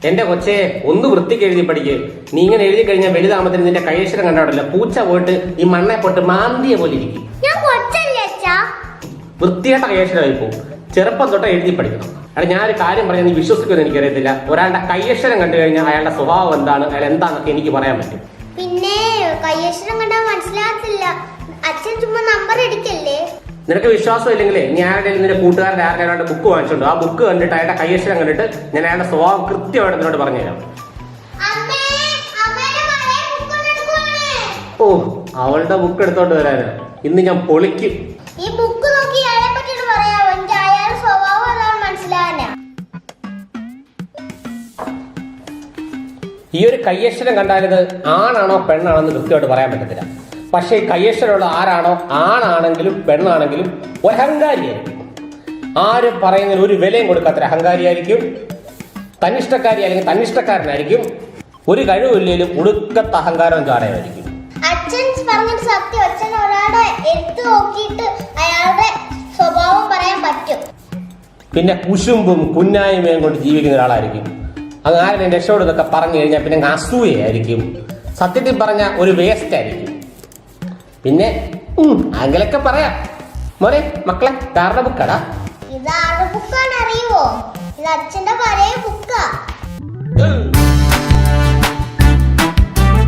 എന്റെ കൊച്ചേ, ഒന്ന് വൃത്തിക്ക് എഴുതി പഠിക്ക്. നീ ഇങ്ങനെ എഴുതി കഴിഞ്ഞാൽ വലുതാമത്തിന് നിന്റെ കൈയക്ഷരം കണ്ടോടല്ല പൂച്ച പോയിട്ട് ഈ മണ്ണെ പോട്ട് മാന്തിയെ പോലെ ഇരിക്കും. വൃത്തിയായിട്ട കൈയക്ഷരമായി പോകും. ചെറുപ്പം തൊട്ട് എഴുതി പഠിക്കണം. അല്ല, ഞാനൊരു കാര്യം പറഞ്ഞാൽ നീ വിശ്വസിക്കുമെന്ന് എനിക്കറിയത്തില്ല. ഒരാളുടെ കൈയക്ഷരം കണ്ടു കഴിഞ്ഞാൽ അയാളുടെ സ്വഭാവം എന്താണ്, അയാൾ എന്താന്നൊക്കെ എനിക്ക് പറയാൻ പറ്റും. പിന്നെ കൈയക്ഷരം കണ്ടാൽ മനസ്സിലാകത്തില്ല. അച്ഛൻ ചുമ്മാ നമ്പർ അടിക്കല്ലേ. നിനക്ക് വിശ്വാസം ഇല്ലെങ്കിലേ ഞാനുടെ നിന്റെ കൂട്ടുകാരുടെ ആരുടെ ബുക്ക് വാങ്ങിച്ചോണ്ട് ആ ബുക്ക് കണ്ടിട്ട് അയാളുടെ കൈയക്ഷരം കണ്ടിട്ട് ഞാൻ അയാളുടെ സ്വഭാവം കൃത്യമായിട്ട് നിന്നോട് പറഞ്ഞുതരാം. ഓ, അവളുടെ ബുക്ക് എടുത്തോണ്ട് വരാന് ഇന്ന് ഞാൻ പൊളിക്കും. ഈ ബുക്ക് നോക്കി അയാളെ പറ്റിയിട്ട് പറയാമോ? എനിക്ക് അയാളുടെ സ്വഭാവം അതാണ് മനസ്സിലാകാനാ. ഈ ഒരു കയ്യക്ഷരം കണ്ടാലിത് ആണാണോ പെണ്ണാണോ എന്ന് കൃത്യമായിട്ട് പറയാൻ പറ്റത്തില്ല. പക്ഷേ ഈ കയ്യക്ഷരമുള്ള ആരാണോ ആണാണെങ്കിലും പെണ്ണാണെങ്കിലും ഒരു അഹങ്കാരിയായിരിക്കും. ആരും പറയുന്നതിന് ഒരു വിലയും കൊടുക്കാത്ത അഹങ്കാരിയായിരിക്കും. തന്നിഷ്ടക്കാരി അല്ലെങ്കിൽ തന്നിഷ്ടക്കാരനായിരിക്കും. ഒരു കഴിവില്ലേലും ഉടുക്കത്ത അഹങ്കാരം ചാടയായിരിക്കും. അച്ഛൻ പറഞ്ഞൊരു സത്യം. അച്ഛൻ ഒരാളുടെ എടുത്തു നോക്കിയിട്ട് അയാളുടെ സ്വഭാവം പറയാൻ പറ്റും. പിന്നെ കുശുമ്പും കുന്നായ്മയും കൊണ്ട് ജീവിക്കുന്ന ഒരാളായിരിക്കും. അത് ആരും രക്ഷയോട് ഇതൊക്കെ പറഞ്ഞു കഴിഞ്ഞാൽ പിന്നെ അസൂയായിരിക്കും. സത്യത്തിൽ പറഞ്ഞ ഒരു വേസ്റ്റ് ആയിരിക്കും. പിന്നെ അങ്ങനെയൊക്കെ പറയാം. മോനെ, മക്കളെ, ഇതാരുടെ ബുക്കാടാ? ഇതാരുടെ ബുക്കാണ് അറിയുമോ? ഇത് അച്ഛന്റെ പഴയ ബുക്കാ.